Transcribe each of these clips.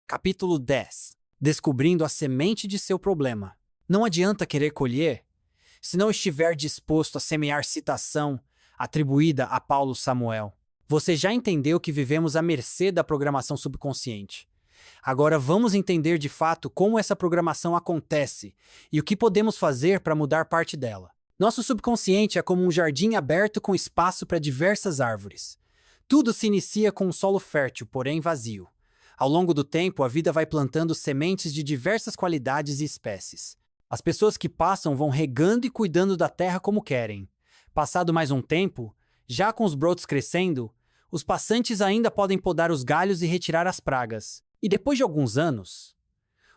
Capítulo 10. Descobrindo a semente de seu problema. Não adianta querer colher se não estiver disposto a semear citação atribuída a Paulo Samuel. Você já entendeu que vivemos à mercê da programação subconsciente. Agora vamos entender de fato como essa programação acontece e o que podemos fazer para mudar parte dela. Nosso subconsciente é como um jardim aberto com espaço para diversas árvores. Tudo se inicia com um solo fértil, porém vazio. Ao longo do tempo, a vida vai plantando sementes de diversas qualidades e espécies. As pessoas que passam vão regando e cuidando da terra como querem. Passado mais um tempo, já com os brotos crescendo, os passantes ainda podem podar os galhos e retirar as pragas. E depois de alguns anos,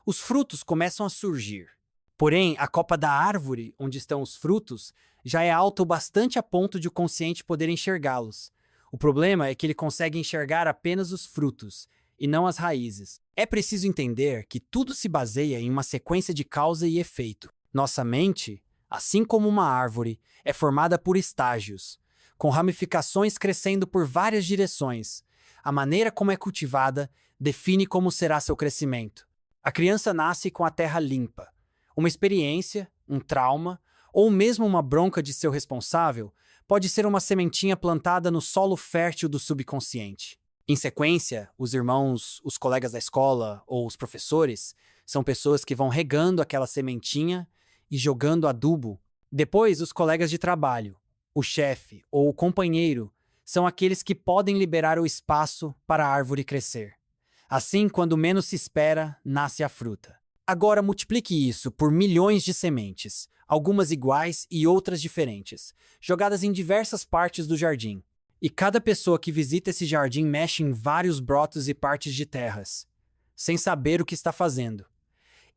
os frutos começam a surgir. Porém, a copa da árvore, onde estão os frutos, já é alta o bastante a ponto de o consciente poder enxergá-los. O problema é que ele consegue enxergar apenas os frutos, e não as raízes. É preciso entender que tudo se baseia em uma sequência de causa e efeito. Nossa mente, assim como uma árvore, é formada por estágios, com ramificações crescendo por várias direções. A maneira como é cultivada define como será seu crescimento. A criança nasce com a terra limpa. Uma experiência, um trauma, ou mesmo uma bronca de seu responsável, pode ser uma sementinha plantada no solo fértil do subconsciente. Em sequência, os irmãos, os colegas da escola ou os professores são pessoas que vão regando aquela sementinha e jogando adubo. Depois, os colegas de trabalho, o chefe ou o companheiro são aqueles que podem liberar o espaço para a árvore crescer. Assim, quando menos se espera, nasce a fruta. Agora multiplique isso por milhões de sementes, algumas iguais e outras diferentes, jogadas em diversas partes do jardim. E cada pessoa que visita esse jardim mexe em vários brotos e partes de terras, sem saber o que está fazendo.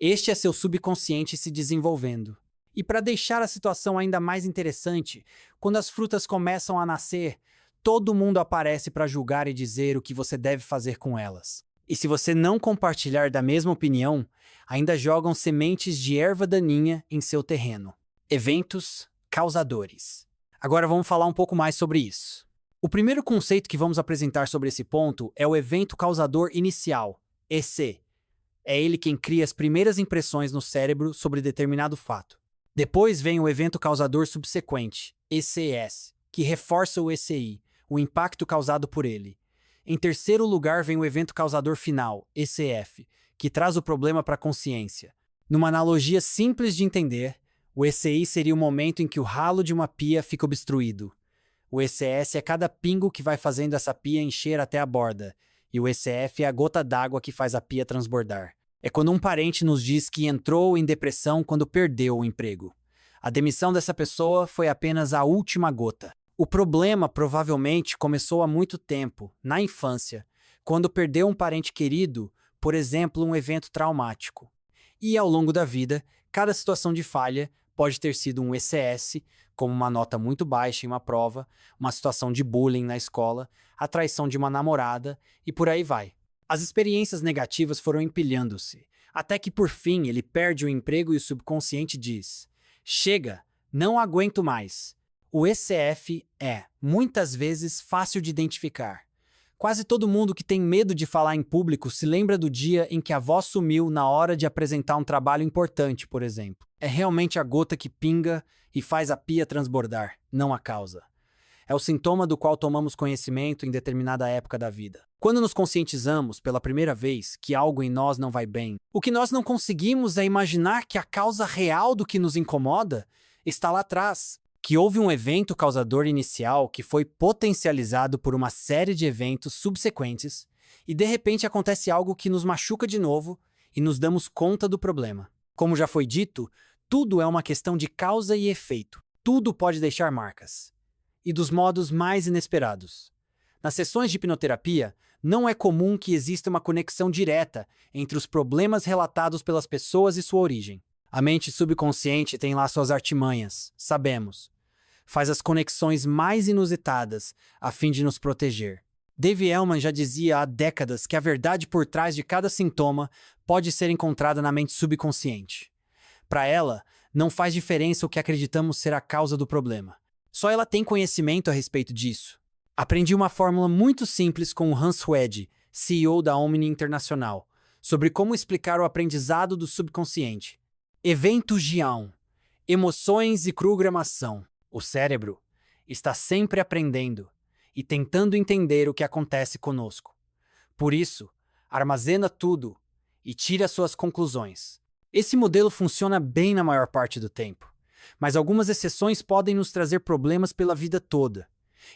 Este é seu subconsciente se desenvolvendo. E para deixar a situação ainda mais interessante, quando as frutas começam a nascer, todo mundo aparece para julgar e dizer o que você deve fazer com elas. E se você não compartilhar da mesma opinião, ainda jogam sementes de erva daninha em seu terreno. Eventos causadores. Agora vamos falar um pouco mais sobre isso. O primeiro conceito que vamos apresentar sobre esse ponto é o evento causador inicial, EC. É ele quem cria as primeiras impressões no cérebro sobre determinado fato. Depois vem o evento causador subsequente, ECS, que reforça o ECI, o impacto causado por ele. Em terceiro lugar vem o evento causador final, ECF, que traz o problema para a consciência. Numa analogia simples de entender, o ECI seria o momento em que o ralo de uma pia fica obstruído. O ECS é cada pingo que vai fazendo essa pia encher até a borda, e o ECF é a gota d'água que faz a pia transbordar. É quando um parente nos diz que entrou em depressão quando perdeu o emprego. A demissão dessa pessoa foi apenas a última gota. O problema provavelmente começou há muito tempo, na infância, quando perdeu um parente querido, por exemplo, um evento traumático. E ao longo da vida, cada situação de falha pode ter sido um ECS, como uma nota muito baixa em uma prova, uma situação de bullying na escola, a traição de uma namorada e por aí vai. As experiências negativas foram empilhando-se, até que por fim ele perde o emprego e o subconsciente diz: chega, não aguento mais. O ECF é, muitas vezes, fácil de identificar. Quase todo mundo que tem medo de falar em público se lembra do dia em que a voz sumiu na hora de apresentar um trabalho importante, por exemplo. É realmente a gota que pinga e faz a pia transbordar, não a causa. É o sintoma do qual tomamos conhecimento em determinada época da vida. Quando nos conscientizamos, pela primeira vez, que algo em nós não vai bem, o que nós não conseguimos é imaginar que a causa real do que nos incomoda está lá atrás. Que houve um evento causador inicial que foi potencializado por uma série de eventos subsequentes e de repente acontece algo que nos machuca de novo e nos damos conta do problema. Como já foi dito, tudo é uma questão de causa e efeito. Tudo pode deixar marcas. E dos modos mais inesperados. Nas sessões de hipnoterapia, não é comum que exista uma conexão direta entre os problemas relatados pelas pessoas e sua origem. A mente subconsciente tem lá suas artimanhas, sabemos. Faz as conexões mais inusitadas a fim de nos proteger. Dave Elman já dizia há décadas que a verdade por trás de cada sintoma pode ser encontrada na mente subconsciente. Para ela, não faz diferença o que acreditamos ser a causa do problema. Só ela tem conhecimento a respeito disso. Aprendi uma fórmula muito simples com o Hans Wedge, CEO da Omni Internacional. sobre como explicar o aprendizado do subconsciente. Evento Jian. Emoções e programação. O cérebro está sempre aprendendo e tentando entender o que acontece conosco. Por isso, armazena tudo e tira suas conclusões. Esse modelo funciona bem na maior parte do tempo, mas algumas exceções podem nos trazer problemas pela vida toda.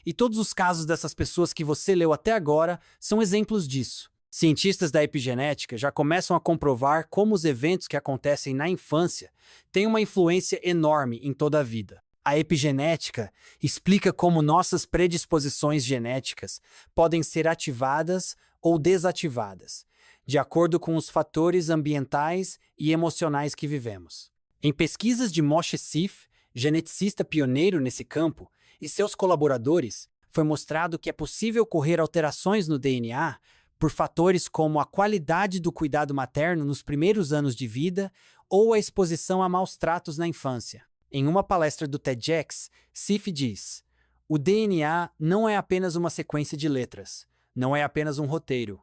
E todos os casos dessas pessoas que você leu até agora são exemplos disso. Cientistas da epigenética já começam a comprovar como os eventos que acontecem na infância têm uma influência enorme em toda a vida. A epigenética explica como nossas predisposições genéticas podem ser ativadas ou desativadas, de acordo com os fatores ambientais e emocionais que vivemos. Em pesquisas de Moshe Sif, geneticista pioneiro nesse campo, e seus colaboradores, foi mostrado que é possível ocorrer alterações no DNA por fatores como a qualidade do cuidado materno nos primeiros anos de vida ou a exposição a maus tratos na infância. Em uma palestra do TEDx, Sif diz: "O DNA não é apenas uma sequência de letras, não é apenas um roteiro.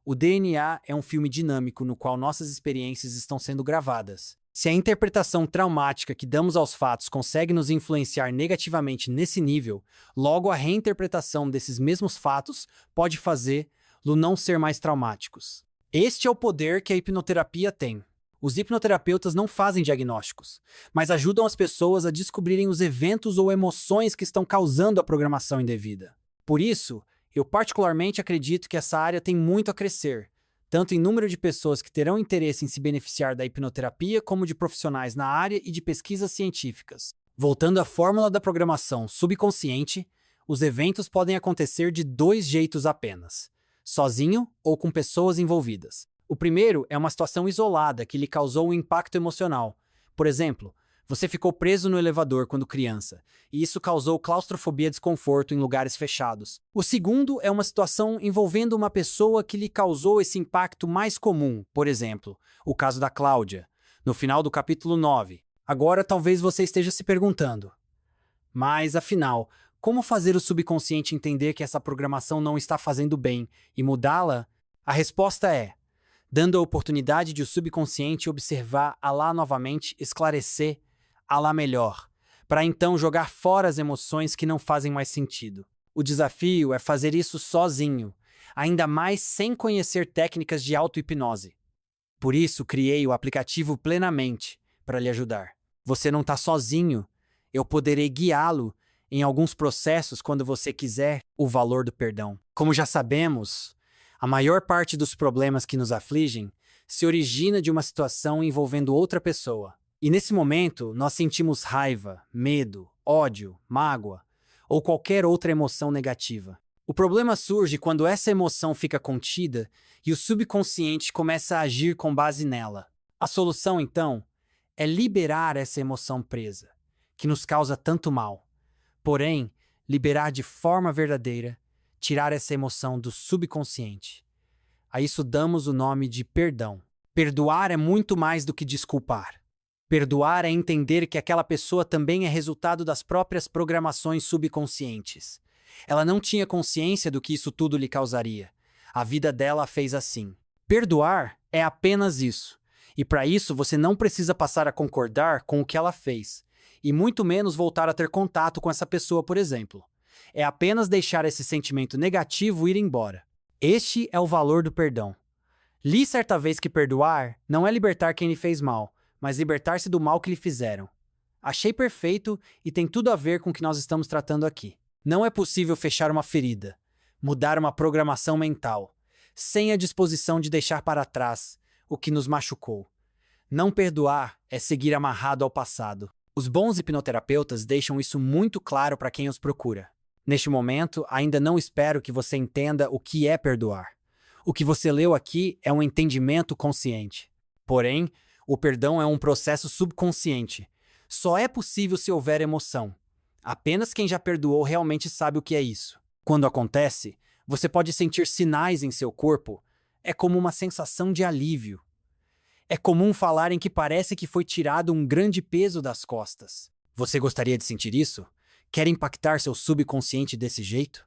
O DNA é um filme dinâmico no qual nossas experiências estão sendo gravadas. Se a interpretação traumática que damos aos fatos consegue nos influenciar negativamente nesse nível, logo a reinterpretação desses mesmos fatos pode fazê-lo não ser mais traumáticos." Este é o poder que a hipnoterapia tem. Os hipnoterapeutas não fazem diagnósticos, mas ajudam as pessoas a descobrirem os eventos ou emoções que estão causando a programação indevida. Por isso, eu particularmente acredito que essa área tem muito a crescer, tanto em número de pessoas que terão interesse em se beneficiar da hipnoterapia, como de profissionais na área e de pesquisas científicas. Voltando à fórmula da programação subconsciente, os eventos podem acontecer de dois jeitos apenas: sozinho ou com pessoas envolvidas. O primeiro é uma situação isolada que lhe causou um impacto emocional. Por exemplo, você ficou preso no elevador quando criança, e isso causou claustrofobia e desconforto em lugares fechados. O segundo é uma situação envolvendo uma pessoa que lhe causou esse impacto mais comum, por exemplo, o caso da Cláudia, no final do capítulo 9. Agora talvez você esteja se perguntando: mas afinal, como fazer o subconsciente entender que essa programação não está fazendo bem e mudá-la? A resposta é: dando a oportunidade de o subconsciente observar Alá novamente, esclarecer Alá melhor, para então jogar fora as emoções que não fazem mais sentido. O desafio é fazer isso sozinho, ainda mais sem conhecer técnicas de auto-hipnose. Por isso, criei o aplicativo Plenamente para lhe ajudar. Você não está sozinho, eu poderei guiá-lo em alguns processos quando você quiser o valor do perdão. Como já sabemos, a maior parte dos problemas que nos afligem se origina de uma situação envolvendo outra pessoa. E nesse momento, nós sentimos raiva, medo, ódio, mágoa ou qualquer outra emoção negativa. O problema surge quando essa emoção fica contida e o subconsciente começa a agir com base nela. A solução, então, é liberar essa emoção presa, que nos causa tanto mal. Porém, liberar de forma verdadeira, tirar essa emoção do subconsciente. A isso damos o nome de perdão. Perdoar é muito mais do que desculpar. Perdoar é entender que aquela pessoa também é resultado das próprias programações subconscientes. Ela não tinha consciência do que isso tudo lhe causaria. A vida dela a fez assim. Perdoar é apenas isso. E para isso você não precisa passar a concordar com o que ela fez, e muito menos voltar a ter contato com essa pessoa, por exemplo. É apenas deixar esse sentimento negativo ir embora. Este é o valor do perdão. Li certa vez que perdoar não é libertar quem lhe fez mal, mas libertar-se do mal que lhe fizeram. Achei perfeito e tem tudo a ver com o que nós estamos tratando aqui. Não é possível fechar uma ferida, mudar uma programação mental, sem a disposição de deixar para trás o que nos machucou. Não perdoar é seguir amarrado ao passado. Os bons hipnoterapeutas deixam isso muito claro para quem os procura. Neste momento, ainda não espero que você entenda o que é perdoar. O que você leu aqui é um entendimento consciente. Porém, o perdão é um processo subconsciente. Só é possível se houver emoção. Apenas quem já perdoou realmente sabe o que é isso. Quando acontece, você pode sentir sinais em seu corpo. É como uma sensação de alívio. É comum falarem que parece que foi tirado um grande peso das costas. Você gostaria de sentir isso? Quer impactar seu subconsciente desse jeito?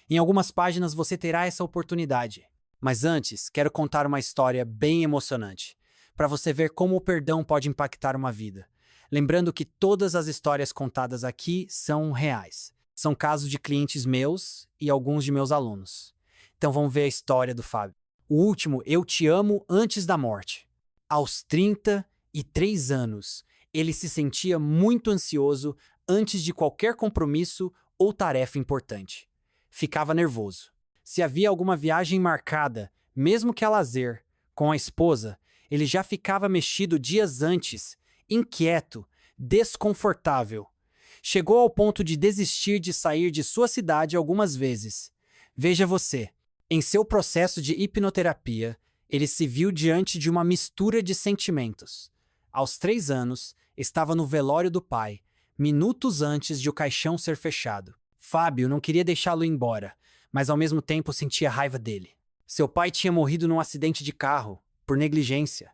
Em algumas páginas você terá essa oportunidade. Mas antes, quero contar uma história bem emocionante, para você ver como o perdão pode impactar uma vida. Lembrando que todas as histórias contadas aqui são reais. São casos de clientes meus e alguns de meus alunos. Então vamos ver a história do Fábio. O último, eu te amo antes da morte. Aos 33 anos, ele se sentia muito ansioso antes de qualquer compromisso ou tarefa importante. Ficava nervoso. Se havia alguma viagem marcada, mesmo que a lazer, com a esposa, ele já ficava mexido dias antes, inquieto, desconfortável. Chegou ao ponto de desistir de sair de sua cidade algumas vezes. Veja você, em seu processo de hipnoterapia, ele se viu diante de uma mistura de sentimentos. Aos 3 anos, estava no velório do pai, minutos antes de o caixão ser fechado. Fábio não queria deixá-lo ir embora, mas ao mesmo tempo sentia raiva dele. Seu pai tinha morrido num acidente de carro, por negligência.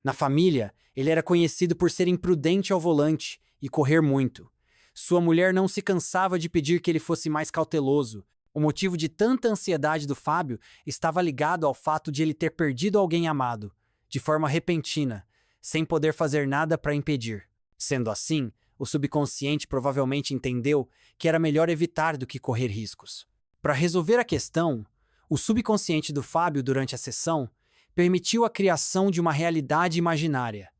Na família, ele era conhecido por ser imprudente ao volante e correr muito. Sua mulher não se cansava de pedir que ele fosse mais cauteloso. O motivo de tanta ansiedade do Fábio estava ligado ao fato de ele ter perdido alguém amado, de forma repentina, sem poder fazer nada para impedir. Sendo assim, o subconsciente provavelmente entendeu que era melhor evitar do que correr riscos. Para resolver a questão, o subconsciente do Fábio durante a sessão permitiu a criação de uma realidade imaginária.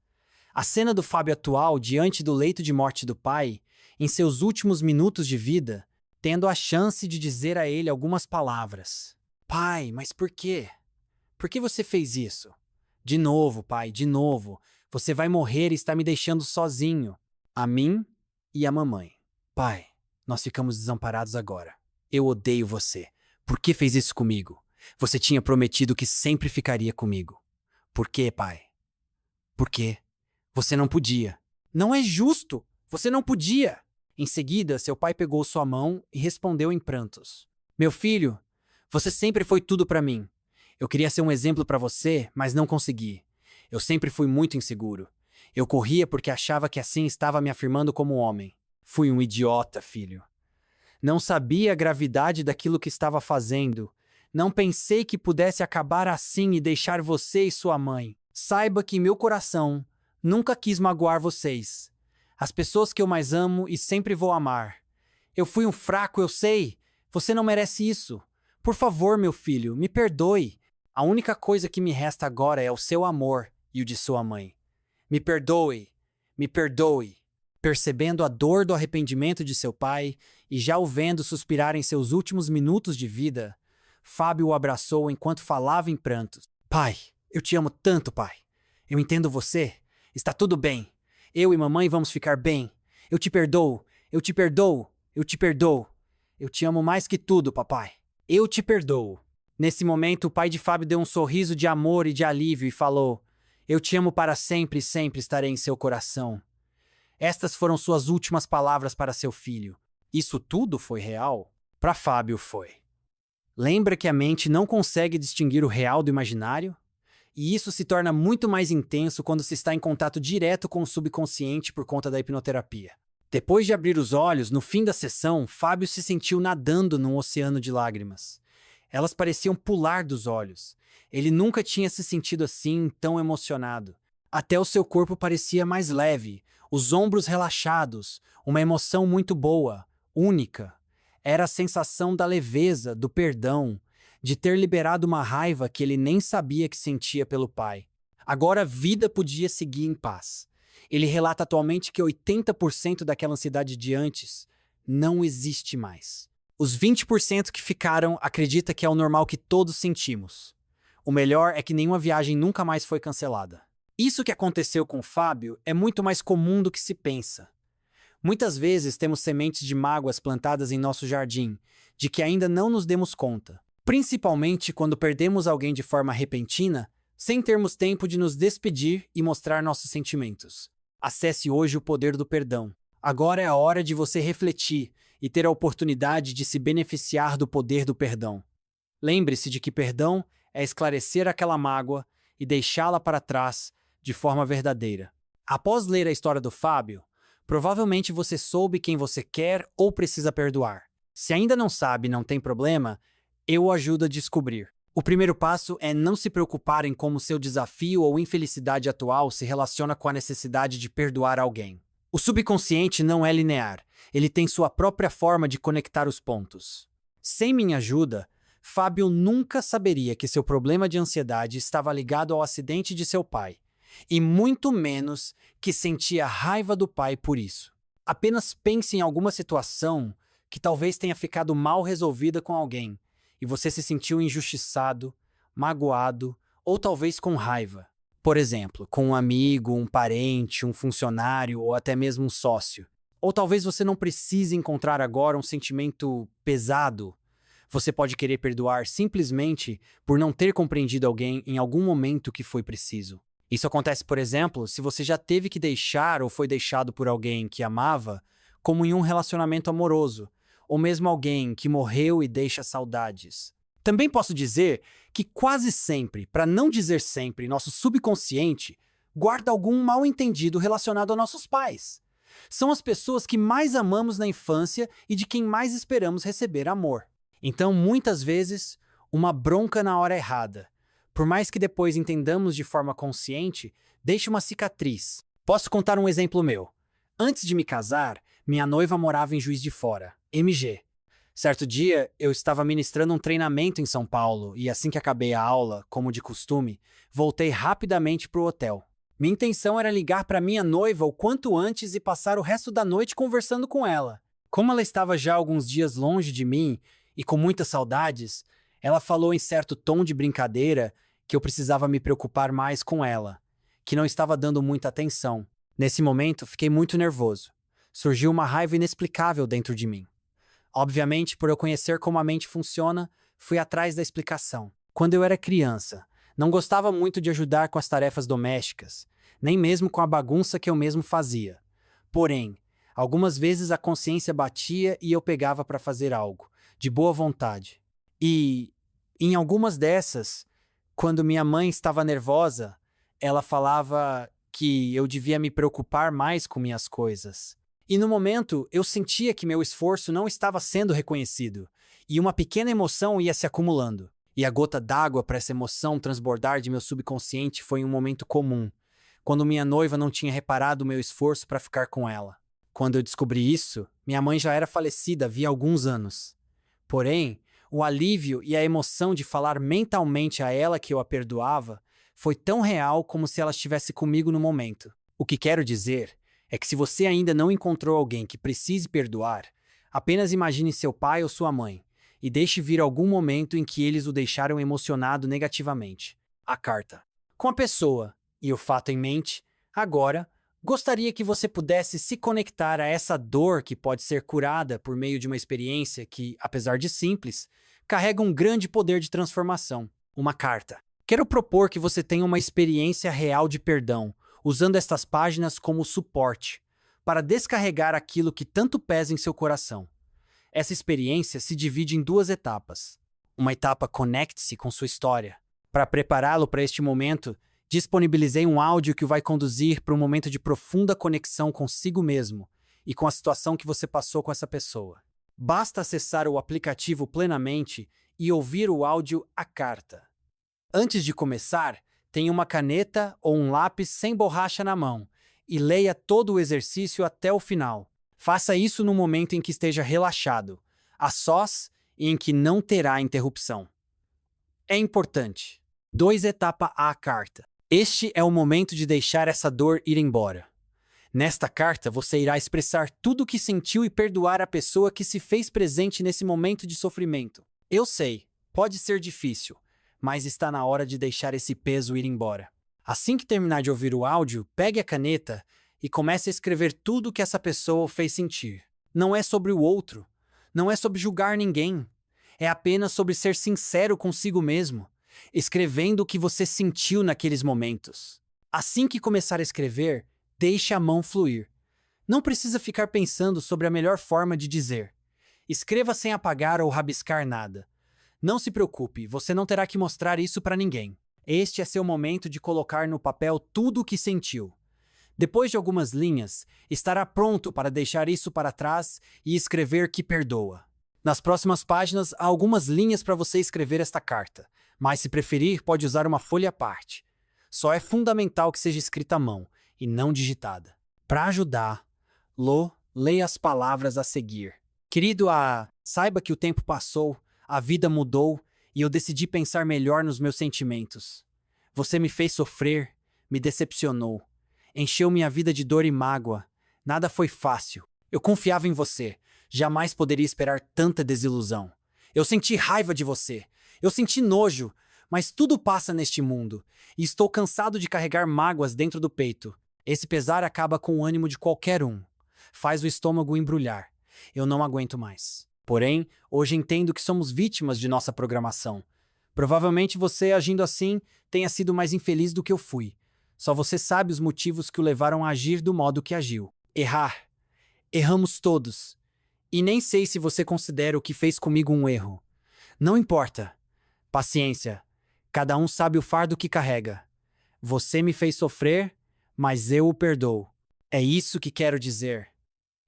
A cena do Fábio atual diante do leito de morte do pai, em seus últimos minutos de vida, tendo a chance de dizer a ele algumas palavras. Pai, mas por quê? Por que você fez isso? De novo, pai, de novo. Você vai morrer e está me deixando sozinho. A mim e a mamãe. Pai, nós ficamos desamparados agora. Eu odeio você. Por que fez isso comigo? Você tinha prometido que sempre ficaria comigo. Por quê, pai? Por quê? Você não podia. Não é justo! Você não podia! Em seguida, seu pai pegou sua mão e respondeu em prantos. Meu filho, você sempre foi tudo para mim. Eu queria ser um exemplo para você, mas não consegui. Eu sempre fui muito inseguro. Eu corria porque achava que assim estava me afirmando como homem. Fui um idiota, filho. Não sabia a gravidade daquilo que estava fazendo. Não pensei que pudesse acabar assim e deixar você e sua mãe. Saiba que meu coração nunca quis magoar vocês. As pessoas que eu mais amo e sempre vou amar. Eu fui um fraco, eu sei. Você não merece isso. Por favor, meu filho, me perdoe. A única coisa que me resta agora é o seu amor e o de sua mãe. Me perdoe, me perdoe. Percebendo a dor do arrependimento de seu pai e já o vendo suspirar em seus últimos minutos de vida, Fábio o abraçou enquanto falava em prantos. Pai, eu te amo tanto, pai. Eu entendo você. Está tudo bem. Eu e mamãe vamos ficar bem. Eu te perdoo, eu te perdoo, eu te perdoo. Eu te amo mais que tudo, papai. Eu te perdoo. Nesse momento, o pai de Fábio deu um sorriso de amor e de alívio e falou: Eu te amo para sempre e sempre estarei em seu coração. Estas foram suas últimas palavras para seu filho. Isso tudo foi real? Para Fábio foi. Lembra que a mente não consegue distinguir o real do imaginário? E isso se torna muito mais intenso quando se está em contato direto com o subconsciente por conta da hipnoterapia. Depois de abrir os olhos, no fim da sessão, Fábio se sentiu nadando num oceano de lágrimas. Elas pareciam pular dos olhos. Ele nunca tinha se sentido assim, tão emocionado. Até o seu corpo parecia mais leve, os ombros relaxados, uma emoção muito boa, única. Era a sensação da leveza, do perdão, de ter liberado uma raiva que ele nem sabia que sentia pelo pai. Agora a vida podia seguir em paz. Ele relata atualmente que 80% daquela ansiedade de antes não existe mais. Os 20% que ficaram acredita que é o normal que todos sentimos. O melhor é que nenhuma viagem nunca mais foi cancelada. Isso que aconteceu com o Fábio é muito mais comum do que se pensa. Muitas vezes temos sementes de mágoas plantadas em nosso jardim, de que ainda não nos demos conta. Principalmente quando perdemos alguém de forma repentina, sem termos tempo de nos despedir e mostrar nossos sentimentos. Acesse hoje o poder do perdão. Agora é a hora de você refletir e ter a oportunidade de se beneficiar do poder do perdão. Lembre-se de que perdão é esclarecer aquela mágoa e deixá-la para trás de forma verdadeira. Após ler a história do Fábio, provavelmente você soube quem você quer ou precisa perdoar. Se ainda não sabe, não tem problema, eu o ajudo a descobrir. O primeiro passo é não se preocupar em como seu desafio ou infelicidade atual se relaciona com a necessidade de perdoar alguém. O subconsciente não é linear, ele tem sua própria forma de conectar os pontos. Sem minha ajuda, Fábio nunca saberia que seu problema de ansiedade estava ligado ao acidente de seu pai, e muito menos que sentia raiva do pai por isso. Apenas pense em alguma situação que talvez tenha ficado mal resolvida com alguém, e você se sentiu injustiçado, magoado ou talvez com raiva. Por exemplo, com um amigo, um parente, um funcionário ou até mesmo um sócio. Ou talvez você não precise encontrar agora um sentimento pesado. Você pode querer perdoar simplesmente por não ter compreendido alguém em algum momento que foi preciso. Isso acontece, por exemplo, se você já teve que deixar ou foi deixado por alguém que amava, como em um relacionamento amoroso, ou mesmo alguém que morreu e deixa saudades. Também posso dizer que quase sempre, para não dizer sempre, nosso subconsciente guarda algum mal-entendido relacionado a nossos pais. São as pessoas que mais amamos na infância e de quem mais esperamos receber amor. Então, muitas vezes, uma bronca na hora errada, por mais que depois entendamos de forma consciente, deixa uma cicatriz. Posso contar um exemplo meu. Antes de me casar, minha noiva morava em Juiz de Fora, MG. Certo dia, eu estava ministrando um treinamento em São Paulo e assim que acabei a aula, como de costume, voltei rapidamente para o hotel. Minha intenção era ligar para minha noiva o quanto antes e passar o resto da noite conversando com ela. Como ela estava já alguns dias longe de mim e com muitas saudades, ela falou em certo tom de brincadeira que eu precisava me preocupar mais com ela, que não estava dando muita atenção. Nesse momento, fiquei muito nervoso. Surgiu uma raiva inexplicável dentro de mim. Obviamente, por eu conhecer como a mente funciona, fui atrás da explicação. Quando eu era criança, não gostava muito de ajudar com as tarefas domésticas, nem mesmo com a bagunça que eu mesmo fazia. Porém, algumas vezes a consciência batia e eu pegava para fazer algo, de boa vontade. E, em algumas dessas, quando minha mãe estava nervosa, ela falava que eu devia me preocupar mais com minhas coisas. E no momento, eu sentia que meu esforço não estava sendo reconhecido, e uma pequena emoção ia se acumulando. E a gota d'água para essa emoção transbordar de meu subconsciente foi em um momento comum, quando minha noiva não tinha reparado o meu esforço para ficar com ela. Quando eu descobri isso, minha mãe já era falecida havia alguns anos. Porém, o alívio e a emoção de falar mentalmente a ela que eu a perdoava foi tão real como se ela estivesse comigo no momento. O que quero dizer é que se você ainda não encontrou alguém que precise perdoar, apenas imagine seu pai ou sua mãe e deixe vir algum momento em que eles o deixaram emocionado negativamente. A carta. Com a pessoa e o fato em mente, agora, gostaria que você pudesse se conectar a essa dor que pode ser curada por meio de uma experiência que, apesar de simples, carrega um grande poder de transformação. Uma carta. Quero propor que você tenha uma experiência real de perdão, usando estas páginas como suporte, para descarregar aquilo que tanto pesa em seu coração. Essa experiência se divide em duas etapas. Uma etapa conecte-se com sua história. Para prepará-lo para este momento, disponibilizei um áudio que o vai conduzir para um momento de profunda conexão consigo mesmo e com a situação que você passou com essa pessoa. Basta acessar o aplicativo plenamente e ouvir o áudio A Carta. Antes de começar, tenha uma caneta ou um lápis sem borracha na mão e leia todo o exercício até o final. Faça isso no momento em que esteja relaxado, a sós e em que não terá interrupção. É importante. 2. Etapa A Carta. Este é o momento de deixar essa dor ir embora. Nesta carta, você irá expressar tudo o que sentiu e perdoar a pessoa que se fez presente nesse momento de sofrimento. Eu sei, pode ser difícil, mas está na hora de deixar esse peso ir embora. Assim que terminar de ouvir o áudio, pegue a caneta e comece a escrever tudo o que essa pessoa o fez sentir. Não é sobre o outro, não é sobre julgar ninguém, é apenas sobre ser sincero consigo mesmo, escrevendo o que você sentiu naqueles momentos. Assim que começar a escrever, deixe a mão fluir. Não precisa ficar pensando sobre a melhor forma de dizer. Escreva sem apagar ou rabiscar nada. Não se preocupe, você não terá que mostrar isso para ninguém. Este é seu momento de colocar no papel tudo o que sentiu. Depois de algumas linhas, estará pronto para deixar isso para trás e escrever que perdoa. Nas próximas páginas há algumas linhas para você escrever esta carta, mas se preferir, pode usar uma folha à parte. Só é fundamental que seja escrita à mão e não digitada. Para ajudar, leia as palavras a seguir. Querido A, saiba que o tempo passou, a vida mudou e eu decidi pensar melhor nos meus sentimentos. Você me fez sofrer, me decepcionou, encheu minha vida de dor e mágoa. Nada foi fácil. Eu confiava em você. Jamais poderia esperar tanta desilusão. Eu senti raiva de você. Eu senti nojo. Mas tudo passa neste mundo. E estou cansado de carregar mágoas dentro do peito. Esse pesar acaba com o ânimo de qualquer um. Faz o estômago embrulhar. Eu não aguento mais. Porém, hoje entendo que somos vítimas de nossa programação. Provavelmente você, agindo assim, tenha sido mais infeliz do que eu fui. Só você sabe os motivos que o levaram a agir do modo que agiu. Errar. Erramos todos. E nem sei se você considera o que fez comigo um erro. Não importa. Paciência. Cada um sabe o fardo que carrega. Você me fez sofrer, mas eu o perdoo. É isso que quero dizer.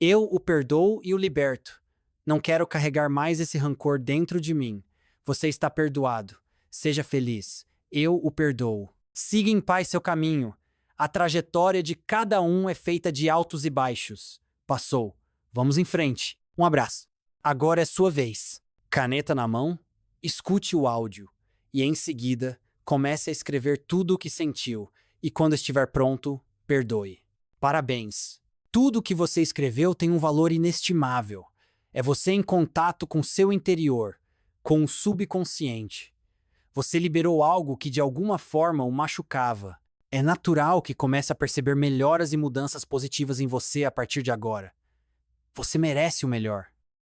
Eu o perdoo e o liberto. Não quero carregar mais esse rancor dentro de mim. Você está perdoado. Seja feliz. Eu o perdoo. Siga em paz seu caminho. A trajetória de cada um é feita de altos e baixos. Passou. Vamos em frente. Um abraço. Agora é sua vez. Caneta na mão, escute o áudio e, em seguida, comece a escrever tudo o que sentiu e, quando estiver pronto, perdoe. Parabéns! Tudo o que você escreveu tem um valor inestimável. É você em contato com seu interior, com o subconsciente. Você liberou algo que de alguma forma o machucava. É natural que comece a perceber melhoras e mudanças positivas em você a partir de agora. Você merece o melhor.